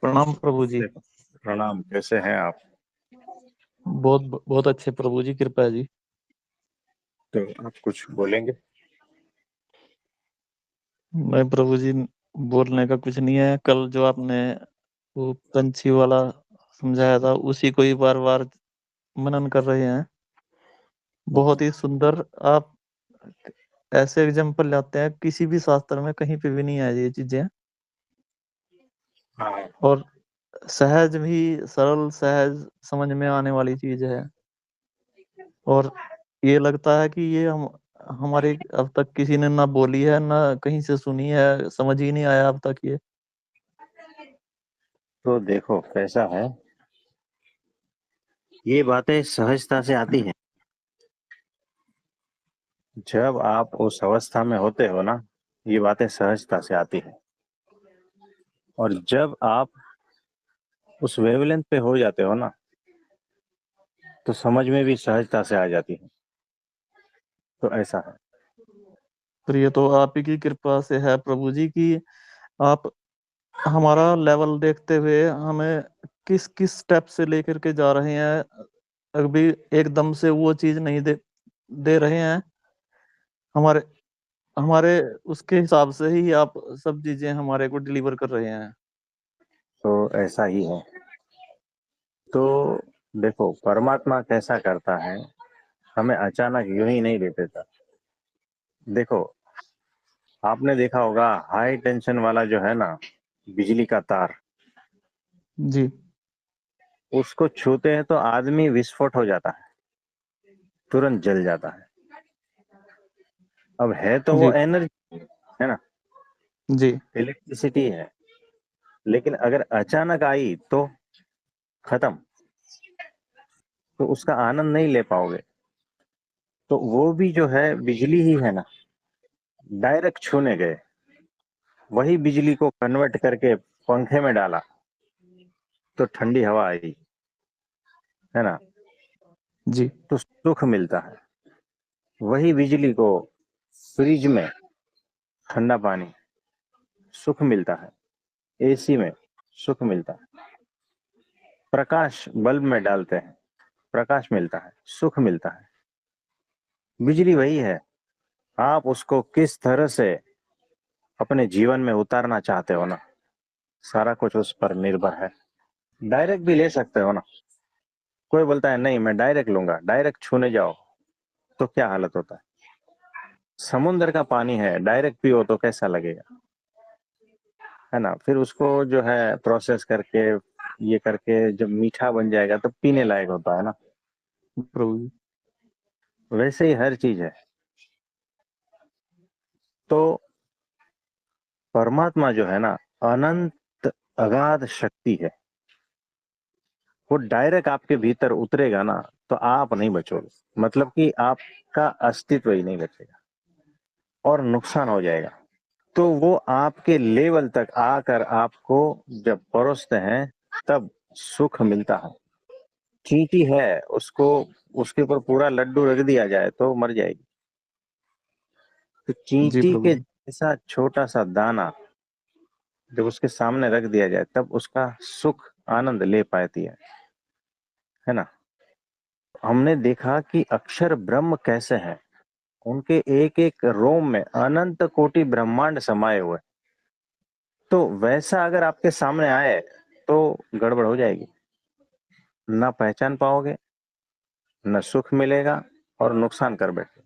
प्रणाम प्रभु जी। देखो, प्रणाम। कैसे हैं आप? बहुत बहुत अच्छे प्रभु जी, कृपा है जी। तो आप कुछ बोलेंगे? मैं प्रभु जी, बोलने का कुछ नहीं है। कल जो आपने वो पंछी वाला समझाया था, उसी को ही बार बार मनन कर रहे हैं। बहुत ही सुंदर। आप ऐसे एग्जाम्पल लाते हैं, किसी भी शास्त्र में कहीं पे भी नहीं है ये चीजें। हाँ। और सहज भी, सरल सहज समझ में आने वाली चीज है। और ये लगता है कि ये हम हमारे अब तक किसी ने ना बोली है, ना कहीं से सुनी है, समझ ही नहीं आया अब तक ये। तो देखो कैसा है, ये बातें सहजता से आती हैं जब आप उस अवस्था में होते हो ना। ये बातें सहजता से आती हैं, और जब आप उस वेवलेंथ पे हो जाते हो ना, तो समझ में भी सहजता से आ जाती है। तो ऐसा है। फिर ये तो आप ही की कृपा से है प्रभु जी कि आप हमारा लेवल देखते हुए हमें किस किस स्टेप से लेकर के जा रहे हैं। अभी एकदम से वो चीज नहीं दे दे रहे हैं। हमारे हमारे उसके हिसाब से ही आप सब चीजें हमारे को डिलीवर कर रहे हैं। तो ऐसा ही है। तो देखो, परमात्मा कैसा करता है, हमें अचानक यूं ही नहीं दे देता। देखो, आपने देखा होगा हाई टेंशन वाला जो है ना, बिजली का तार, जी। उसको छूते हैं तो आदमी विस्फोट हो जाता है, तुरंत जल जाता है। अब है तो वो जी। एनर्जी, है ना, जी। इलेक्ट्रिसिटी है। लेकिन अगर अचानक आई तो खत्म, तो उसका आनंद नहीं ले पाओगे। तो वो भी जो है बिजली ही है ना। डायरेक्ट छूने गए, वही बिजली को कन्वर्ट करके पंखे में डाला तो ठंडी हवा आई, है ना। जी। तो सुख मिलता है। वही बिजली को फ्रिज में ठंडा पानी, सुख मिलता है। एसी में सुख मिलता है। प्रकाश बल्ब में डालते हैं, प्रकाश मिलता है, सुख मिलता है। बिजली वही है। आप उसको किस तरह से अपने जीवन में उतारना चाहते हो ना, सारा कुछ उस पर निर्भर है। डायरेक्ट भी ले सकते हो ना। कोई बोलता है नहीं मैं डायरेक्ट लूंगा, डायरेक्ट छूने जाओ तो क्या हालत होता है। समुद्र का पानी है, डायरेक्ट पियो तो कैसा लगेगा, है ना। फिर उसको जो है प्रोसेस करके, ये करके जब मीठा बन जाएगा तब पीने लायक होता है ना। प्रभु जी। वैसे ही हर चीज है। तो परमात्मा जो है ना, अनंत अगाध शक्ति है। वो डायरेक्ट आपके भीतर उतरेगा ना, तो आप नहीं बचोगे। मतलब कि आपका अस्तित्व ही नहीं बचेगा और नुकसान हो जाएगा। तो वो आपके लेवल तक आकर आपको जब परोसते हैं, तब सुख मिलता है। चींटी है, उसको उसके ऊपर पूरा लड्डू रख दिया जाए तो मर जाएगी। तो जी चींटी प्रभु के जी। जैसा छोटा सा दाना जब उसके सामने रख दिया जाए, तब उसका सुख आनंद ले पाती है ना। हमने देखा कि अक्षर ब्रह्म कैसे हैं। उनके एक एक रोम में अनंत कोटि ब्रह्मांड समाये हुए। तो वैसा अगर आपके सामने आए तो गड़बड़ हो जाएगी। ना पहचान पाओगे, न सुख मिलेगा, और नुकसान कर बैठे।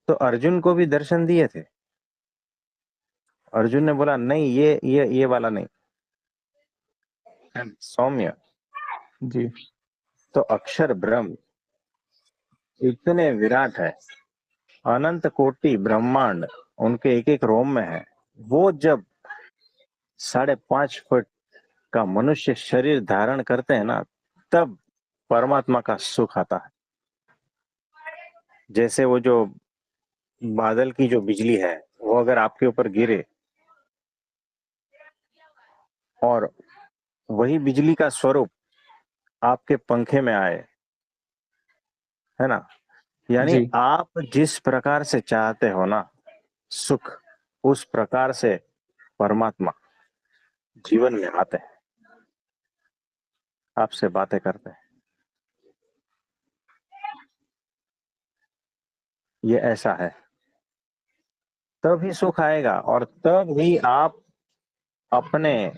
तो अर्जुन को भी दर्शन दिए थे। अर्जुन ने बोला नहीं, ये वाला नहीं, सौम्य। जी। तो अक्षर ब्रह्म इतने विराट है, अनंत कोटि ब्रह्मांड उनके एक एक रोम में है। वो जब 5.5 फुट का मनुष्य शरीर धारण करते हैं ना, तब परमात्मा का सुख आता है। जैसे वो जो बादल की जो बिजली है, वो अगर आपके ऊपर गिरे और वही बिजली का स्वरूप आपके पंखे में आए, है ना, यानी जी। आप जिस प्रकार से चाहते हो ना सुख, उस प्रकार से परमात्मा जीवन में आते हैं, आपसे बातें करते हैं। ये ऐसा है, तभी सुख आएगा और तब ही आप अपने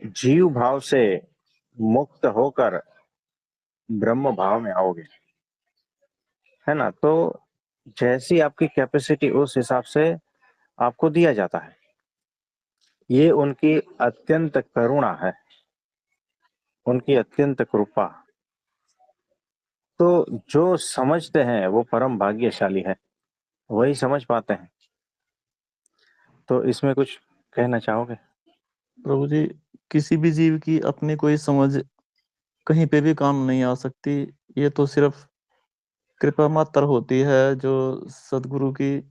जीव भाव से मुक्त होकर ब्रह्म भाव में आओगे, है ना। तो जैसी आपकी कैपेसिटी उस हिसाब से आपको दिया जाता है। ये उनकी अत्यंत करुणा है, उनकी अत्यंत कृपा। तो जो समझते हैं वो परम भाग्यशाली है, वही समझ पाते हैं। तो इसमें कुछ कहना चाहोगे? प्रभु जी, किसी भी जीव की अपनी कोई समझ कहीं पे भी काम नहीं आ सकती। ये तो सिर्फ कृपा मात्र होती है जो सदगुरु की,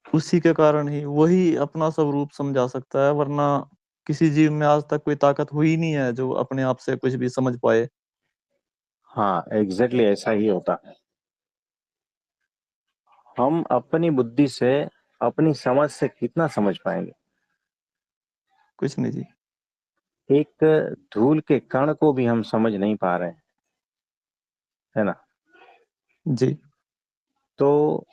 उसी के कारण ही वही अपना स्वरूप समझा सकता है, वरना किसी जीव में आज तक कोई ताकत हुई नहीं है जो अपने आप से कुछ भी समझ पाए। हाँ, एग्जैक्टली ऐसा ही होता है। हम अपनी बुद्धि से, अपनी समझ से कितना समझ पाएंगे? कुछ नहीं जी। एक धूल के कण को भी हम समझ नहीं पा रहे हैं, है ना। जी। तो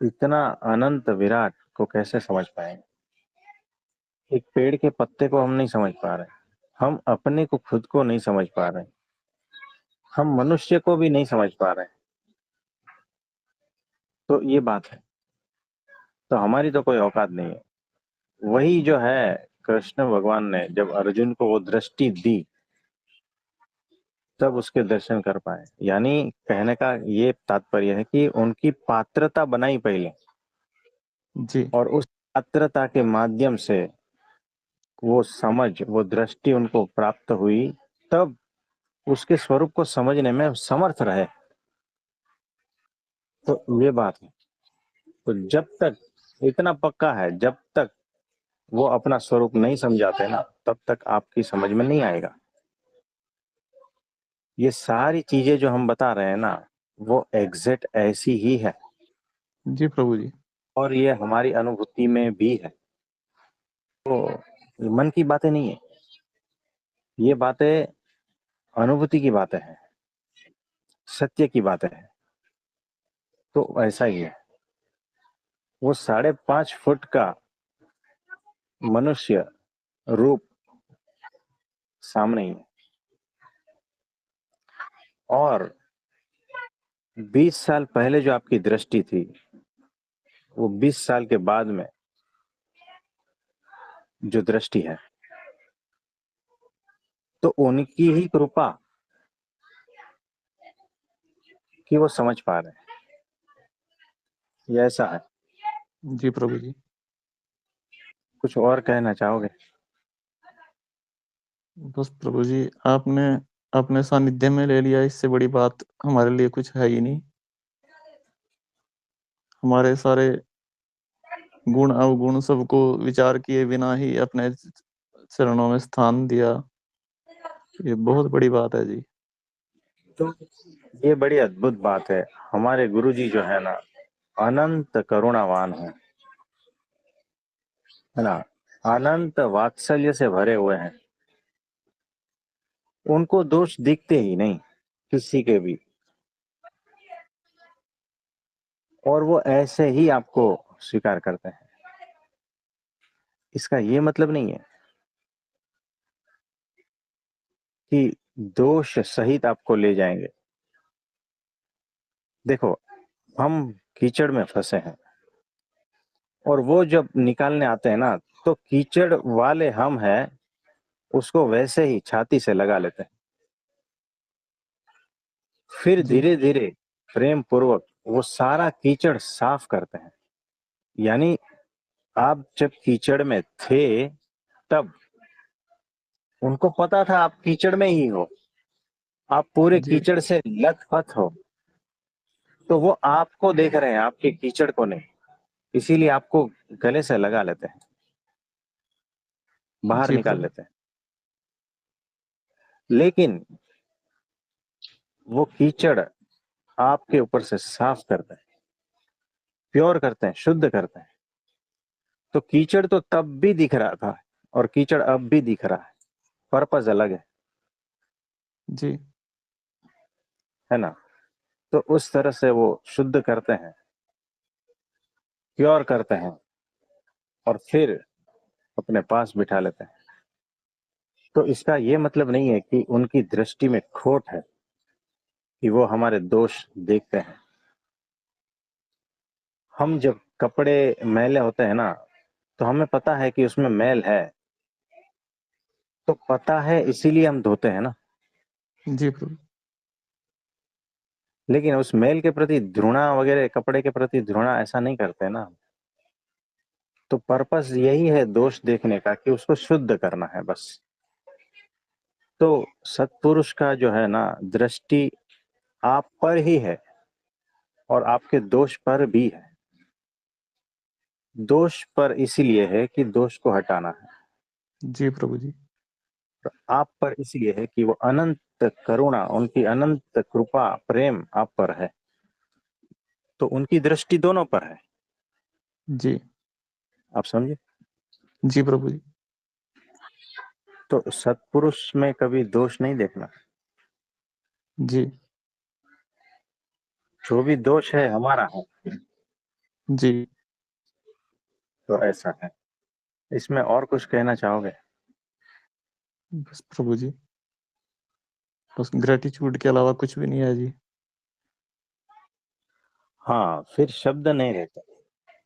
इतना अनंत विराट को कैसे समझ पाएंगे? एक पेड़ के पत्ते को हम नहीं समझ पा रहे, हम अपने को खुद को नहीं समझ पा रहे, हम मनुष्य को भी नहीं समझ पा रहे। तो ये बात है, तो हमारी तो कोई औकात नहीं है। वही जो है, कृष्ण भगवान ने जब अर्जुन को वो दृष्टि दी, तब उसके दर्शन कर पाए। यानी कहने का ये तात्पर्य है कि उनकी पात्रता बनाई पहले, जी। और उस पात्रता के माध्यम से वो समझ, वो दृष्टि उनको प्राप्त हुई, तब उसके स्वरूप को समझने में समर्थ रहे। तो ये बात है। तो जब तक, इतना पक्का है, जब तक वो अपना स्वरूप नहीं समझाते ना, तब तक आपकी समझ में नहीं आएगा। ये सारी चीजें जो हम बता रहे हैं ना, वो एग्जैक्ट ऐसी ही है, जी प्रभु जी। और ये हमारी अनुभूति में भी है। तो मन की बातें नहीं है, ये बातें अनुभूति की बातें हैं, सत्य की बातें हैं। तो ऐसा ही है। वो 5.5 फुट का मनुष्य रूप सामने ही है, और 20 साल पहले जो आपकी दृष्टि थी, वो 20 साल के बाद में जो दृष्टि है, तो उनकी ही कृपा कि वो समझ पा रहे हैं। ये ऐसा है। जी प्रभु जी। कुछ और कहना चाहोगे? बस प्रभु जी, आपने अपने सानिध्य में ले लिया, इससे बड़ी बात हमारे लिए कुछ है ही नहीं। हमारे सारे गुण अवगुण सबको विचार किए बिना ही अपने चरणों में स्थान दिया। ये बहुत बड़ी बात है जी। तो ये बड़ी अद्भुत बात है। हमारे गुरुजी जो है ना, अनंत करुणावान है ना, अनंत वात्सल्य से भरे हुए हैं। उनको दोष दिखते ही नहीं किसी के भी, और वो ऐसे ही आपको स्वीकार करते हैं। इसका ये मतलब नहीं है कि दोष सहित आपको ले जाएंगे। देखो, हम कीचड़ में फंसे हैं, और वो जब निकालने आते हैं ना, तो कीचड़ वाले हम हैं, उसको वैसे ही छाती से लगा लेते हैं। फिर जी। धीरे धीरे प्रेम पूर्वक वो सारा कीचड़ साफ करते हैं। यानी आप जब कीचड़ में थे, तब उनको पता था आप कीचड़ में ही हो, आप पूरे जी। कीचड़ से लथपथ हो। तो वो आपको देख रहे हैं, आपके कीचड़ को नहीं, इसीलिए आपको गले से लगा लेते हैं, बाहर जी निकाल प्रभु। लेते हैं। लेकिन वो कीचड़ आपके ऊपर से साफ करते हैं, प्योर करते हैं, शुद्ध करते हैं। तो कीचड़ तो तब भी दिख रहा था और कीचड़ अब भी दिख रहा है, पर्पस अलग जी है ना। तो उस तरह से वो शुद्ध करते हैं, प्योर करते हैं और फिर अपने पास बिठा लेते हैं। तो इसका ये मतलब नहीं है कि उनकी दृष्टि में खोट है, कि वो हमारे दोष देखते हैं। हम जब कपड़े मैले होते हैं ना, तो हमें पता है कि उसमें मैल है, तो पता है इसीलिए हम धोते हैं ना। जी प्रभु। लेकिन उस मैल के प्रति घृणा वगैरह, कपड़े के प्रति घृणा ऐसा नहीं करते ना। तो पर्पस यही है दोष देखने का, कि उसको शुद्ध करना है बस। तो सत्पुरुष का जो है ना दृष्टि आप पर ही है और आपके दोष पर भी है। दोष पर इसीलिए है कि दोष को हटाना है, जी प्रभु जी। आप पर इसलिए है कि वो अनंत करुणा, उनकी अनंत कृपा प्रेम आप पर है। तो उनकी दृष्टि दोनों पर है, जी। आप समझे। जी प्रभु जी। तो सत्पुरुष में कभी दोष नहीं देखना। जी। जो भी दोष है हमारा है। जी। तो ऐसा है। इसमें और कुछ कहना चाहोगे? बस प्रभु जी, बस ग्रेटिट्यूड के अलावा कुछ भी नहीं है जी। हाँ, फिर शब्द नहीं रहते।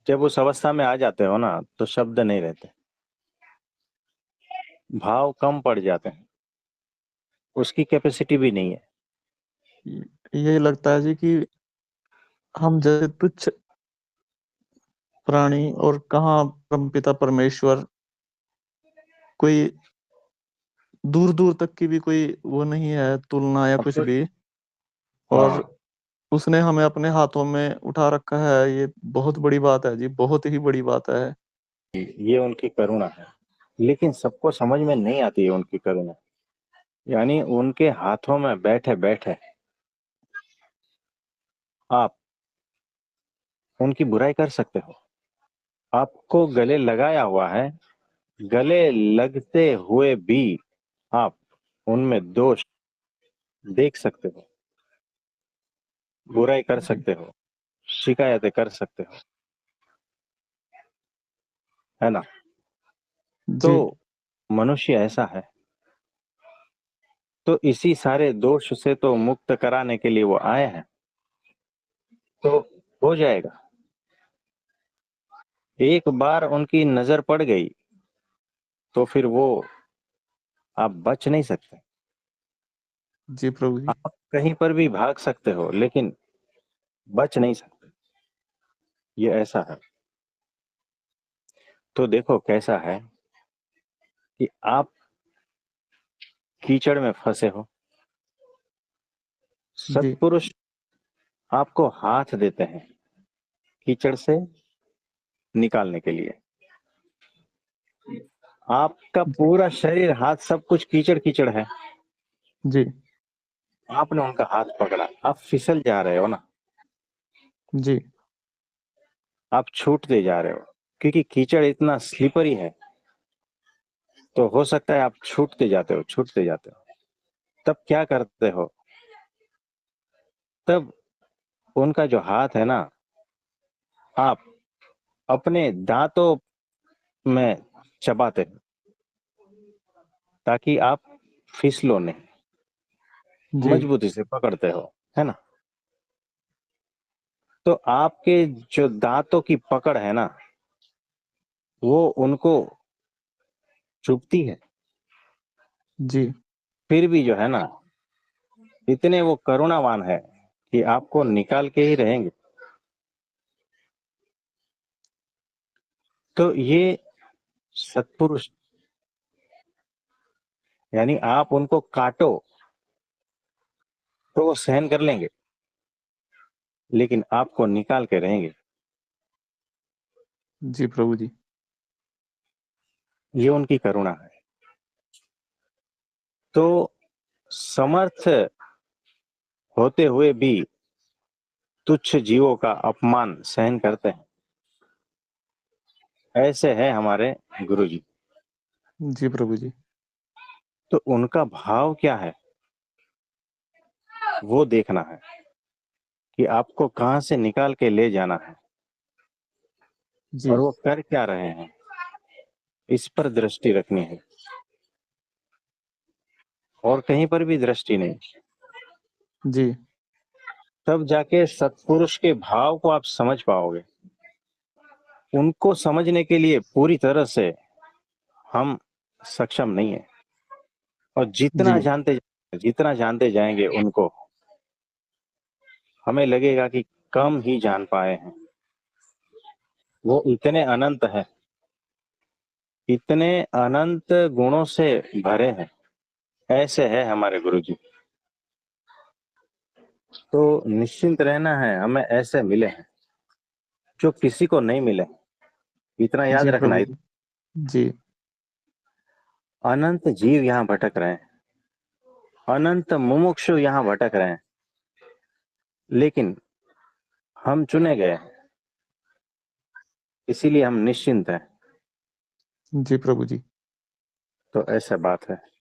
जब उस अवस्था में आ जाते हो ना, तो शब्द नहीं रहते, भाव कम पड़ जाते हैं, उसकी कैपेसिटी भी नहीं है। यही लगता है जी कि हम जैसे तुच्छ प्राणी, और कहाँ परमपिता परमेश्वर, कोई दूर दूर तक की भी कोई वो नहीं है तुलना या अब कुछ तो भी। और हाँ, उसने हमें अपने हाथों में उठा रखा है, ये बहुत बड़ी बात है जी, बहुत ही बड़ी बात है। ये उनकी करुणा है, लेकिन सबको समझ में नहीं आती है उनकी करुणा। यानी उनके हाथों में बैठे बैठे आप उनकी बुराई कर सकते हो। आपको गले लगाया हुआ है, गले लगते हुए भी आप उनमें दोष देख सकते हो, बुराई कर जी। सकते हो, शिकायतें कर सकते हो, है ना। तो जी। मनुष्य ऐसा है। तो इसी सारे दोष से तो मुक्त कराने के लिए वो आए हैं। तो हो जाएगा। एक बार उनकी नजर पड़ गई तो फिर वो आप बच नहीं सकते। जी प्रभु जी। आप कहीं पर भी भाग सकते हो, लेकिन बच नहीं सकते। ये ऐसा है। तो देखो कैसा है कि आप कीचड़ में फंसे हो, जी। सत्पुरुष आपको हाथ देते हैं कीचड़ से निकालने के लिए। आपका जी। पूरा शरीर, हाथ, सब कुछ कीचड़ कीचड़ है। जी। आपने उनका हाथ पकड़ा, आप फिसल जा रहे हो ना, जी। आप छूटते जा रहे हो, क्योंकि कीचड़ इतना स्लिपरी है। तो हो सकता है आप छूटते जाते हो, छूटते जाते हो। तब क्या करते हो? तब उनका जो हाथ है ना, आप अपने दांतों में चबाते हो, ताकि आप फिसलो नहीं, जी। मजबूती से पकड़ते हो, है ना। तो आपके जो दांतों की पकड़ है ना, वो उनको चुभती है। जी। फिर भी जो है ना, इतने वो करुणावान है कि आपको निकाल के ही रहेंगे। तो ये सत्पुरुष, यानी आप उनको काटो तो वो सहन कर लेंगे, लेकिन आपको निकाल के रहेंगे। जी प्रभु जी। ये उनकी करुणा है। तो समर्थ होते हुए भी तुच्छ जीवों का अपमान सहन करते हैं। ऐसे है हमारे गुरु जी। जी प्रभु जी। तो उनका भाव क्या है वो देखना है कि आपको कहां से निकाल के ले जाना है जी और वो कर क्या रहे हैं, इस पर दृष्टि रखनी है और कहीं पर भी दृष्टि नहीं। जी तब जाके सत्पुरुष के भाव को आप समझ पाओगे। उनको समझने के लिए पूरी तरह से हम सक्षम नहीं है। और जी जितना जानते जाएंगे उनको, हमें लगेगा कि कम ही जान पाए हैं। वो इतने अनंत है, इतने अनंत गुणों से भरे हैं। ऐसे है हमारे गुरु जी। तो निश्चिंत रहना है, हमें ऐसे मिले हैं जो किसी को नहीं मिले। इतना याद जी रखना। प्रभु जी। जी अनंत जीव यहाँ भटक रहे हैं, अनंत मुमुक्षु यहाँ भटक रहे हैं, लेकिन हम चुने गए हैं, इसीलिए हम निश्चिंत हैं। जी प्रभु जी। तो ऐसा बात है।